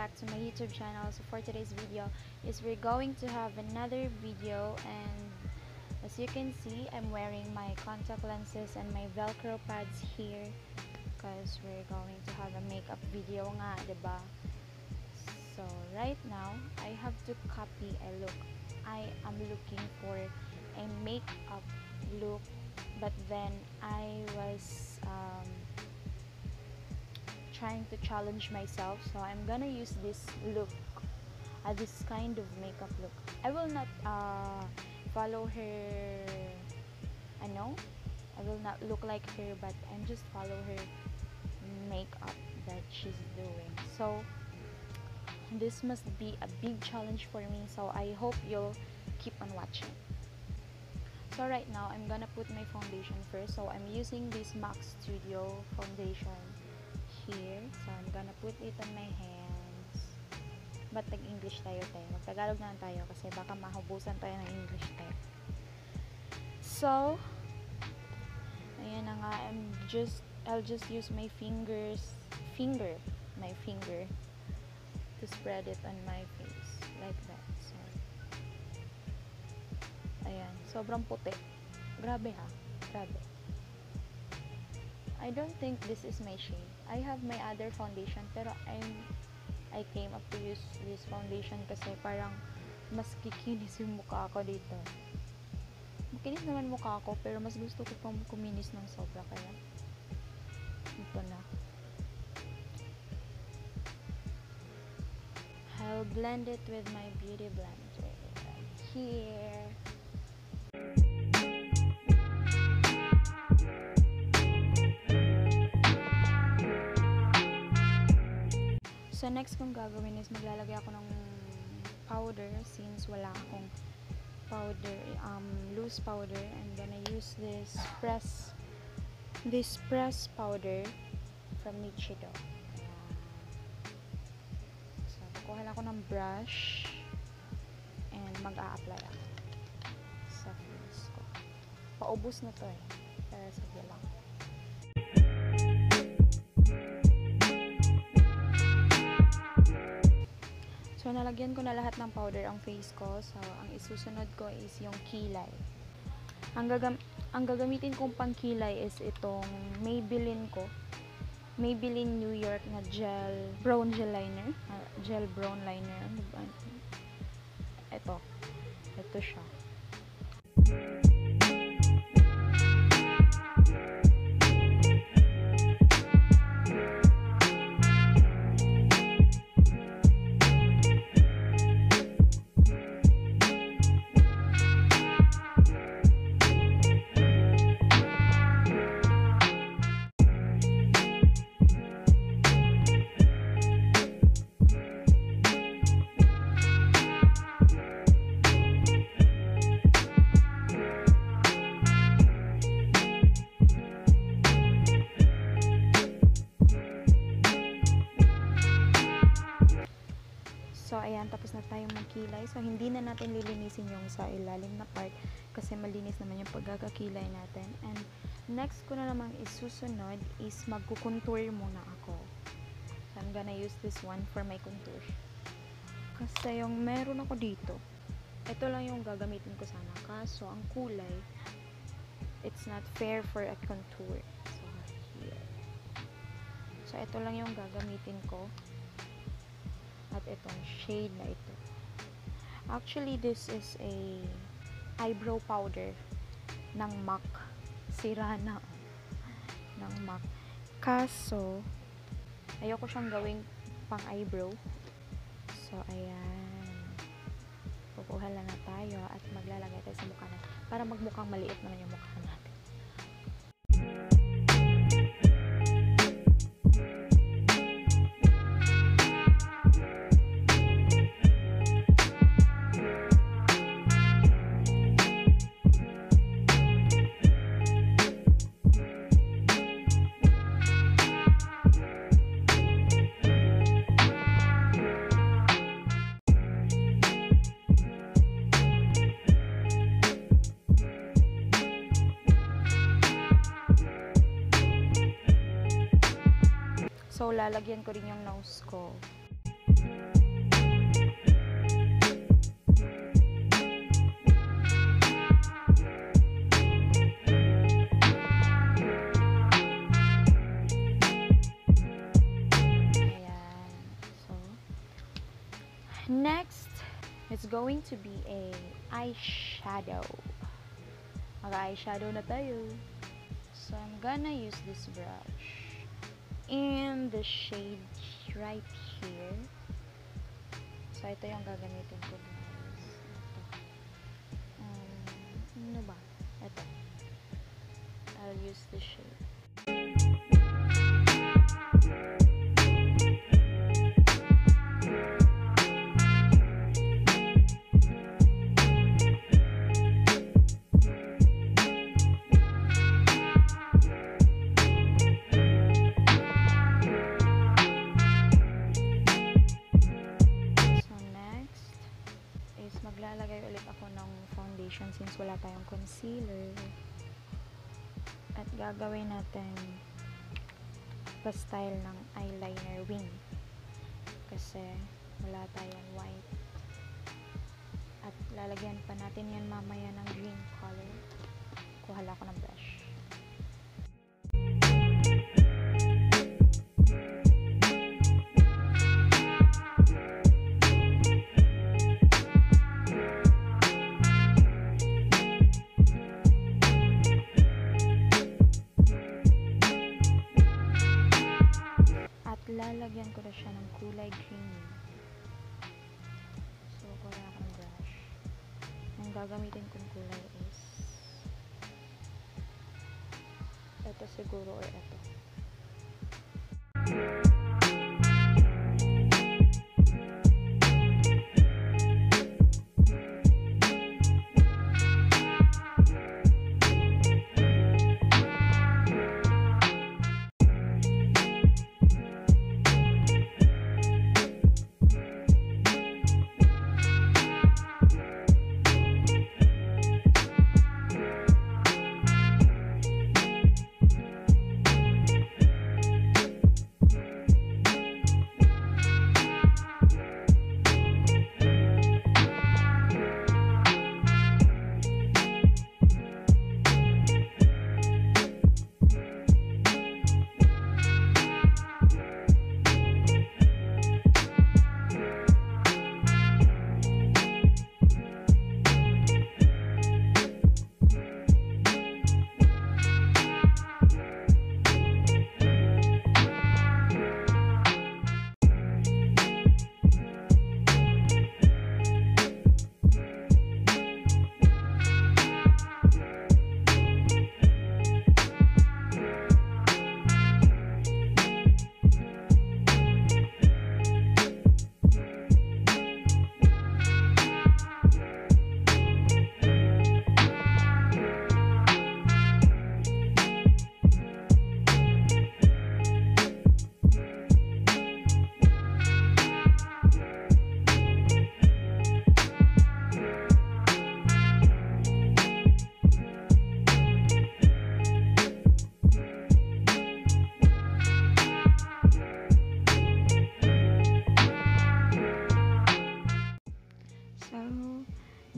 back to my YouTube channel. So for today's video is we're going to have another video, and as you can see, I'm wearing my contact lenses and my velcro pads here because we're going to have a makeup video nga, diba? So right now I have to copy a look. I am looking for a makeup look, but then I was trying to challenge myself, so I'm gonna use this look, this kind of makeup look. I will not follow her, I will not look like her, but I'm just follow her makeup that she's doing. So this must be a big challenge for me, so I hope you'll keep on watching. So right now I'm gonna put my foundation first. So I'm using this MAC Studio foundation here. So I'm gonna put it on my hands. But tag-English tayo. Mag-Tagalog na lang tayo kasi baka mahubusan tayo ng English tayo. So ayan na nga, I'll just use my finger to spread it on my face like that. So ayan, sobrang puti. Grabe ha, grabe. I don't think this is my shade. I have my other foundation, pero I came up to use this foundation kasi parang mas kikinis yung mukha ko dito. Makinis naman mukha ko, pero mas gusto ko pang kuminis ng sobra, kaya ito na. I'll blend it with my beauty blender right here. So next kong gagawin is maglalagay ako ng powder since wala akong powder, loose powder. I'm gonna use this press powder from Nichido. So kukuha lang ako ng brush and mag-a-apply ako sa face ko. Paubos na to pero sige lang. So, nalagyan ko na lahat ng powder ang face ko. So, ang isusunod ko is yung kilay. Ang gagamitin kong pangkilay is itong Maybelline New York na gel brown liner. Ito siya. So, ayan, tapos na tayong magkilay. So, hindi na natin lilinisin yung sa ilalim na part kasi malinis naman yung pagkakakilay natin. And next ko na namang isusunod is magkukontour muna ako. So, I'm gonna use this one for my contour. Kasi yung meron ako dito, ito lang yung gagamitin ko sana. Kaso, ang kulay, it's not fair for a contour. So, here. So, ito lang yung gagamitin ko. At itong shade na ito. Actually, this is a eyebrow powder ng MAC. Sira na ng MAC. Kaso, ayoko siyang gawing pang eyebrow. So, ayan. Kukuha lang na tayo at maglalagay tayo sa mukha natin para magmukhang maliit naman yung mukha natin. So, lalagyan ko rin yung nose ko. Next, it's going to be a eyeshadow. Mag-eyeshadow na tayo. So, I'm gonna use this brush in the shade right here. So, ito yung gagamitin ko, guys. Ito. Ano ba? Ito. I'll use the shade. Maglalagay ulit ako ng foundation since wala tayong concealer. At gagawin natin pa-style ng eyeliner wing. Kasi wala tayong white. At lalagyan pa natin yan mamaya ng green color. Kuha lang ako ng brush. Lalagyan ko na siya ng kulay green. So, kuha ako ng brush. Ang gagamitin kong kulay is ito siguro or ito.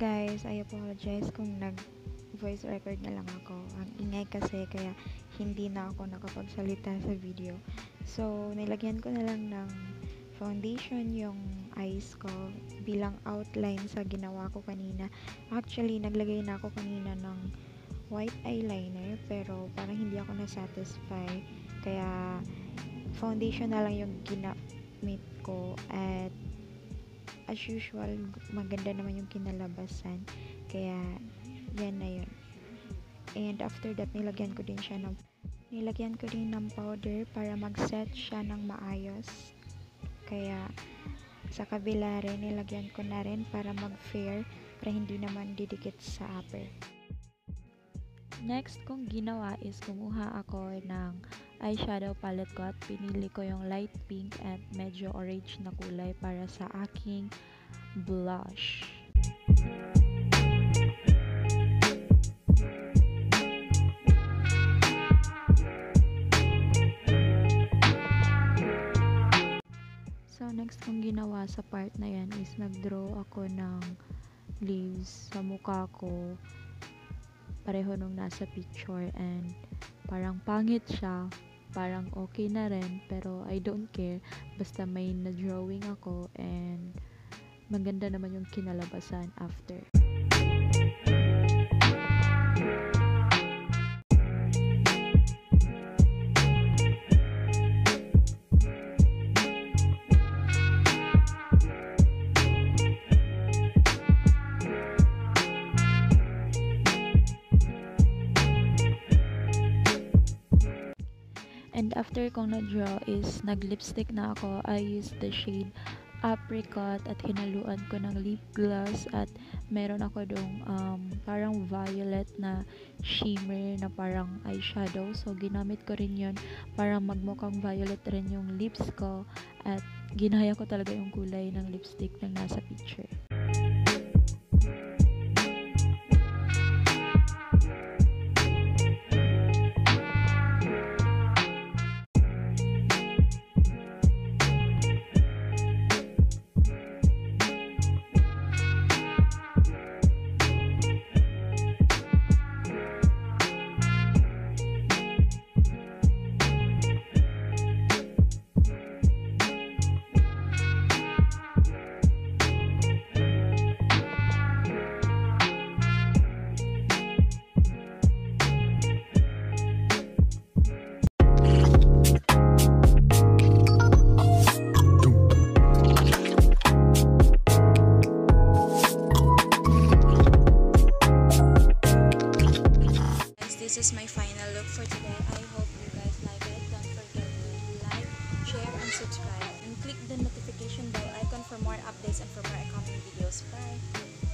Guys, I apologize kung nag-voice record na lang ako. Ang ingay kasi kaya hindi na ako nakapagsalita sa video. So, nilagyan ko na lang ng foundation yung eyes ko bilang outline sa ginawa ko kanina. Actually, naglagay na ako kanina ng white eyeliner pero parang hindi ako na-satisfy. Kaya, foundation na lang yung ginamit ko at as usual, maganda naman yung kinalabasan. Kaya, yan na yun. And after that, nilagyan ko din ng powder para mag-set siya ng maayos. Kaya, sa kabila rin, nilagyan ko na rin para mag-fair, para hindi naman didikit sa upper. Next kong ginawa is kumuha ako ng eyeshadow palette ko at pinili ko yung light pink and medyo orange na kulay para sa aking blush. So next kong ginawa sa part na yan is nag-draw ako ng leaves sa mukha ko. Pareho nung nasa picture and parang pangit siya. Parang okay na rin pero I don't care. Basta may na-drawing ako and maganda naman yung kinalabasan after. And after kong na-draw is nag-lipstick na ako. I used the shade Apricot at hinaluan ko ng lip gloss at meron ako dong parang violet na shimmer na parang eyeshadow. So, ginamit ko rin yun para magmukhang violet rin yung lips ko at ginaya ko talaga yung kulay ng lipstick na nasa picture. This is my final look for today. I hope you guys like it. Don't forget to like, share, and subscribe. And click the notification bell icon for more updates and for more upcoming videos. Bye!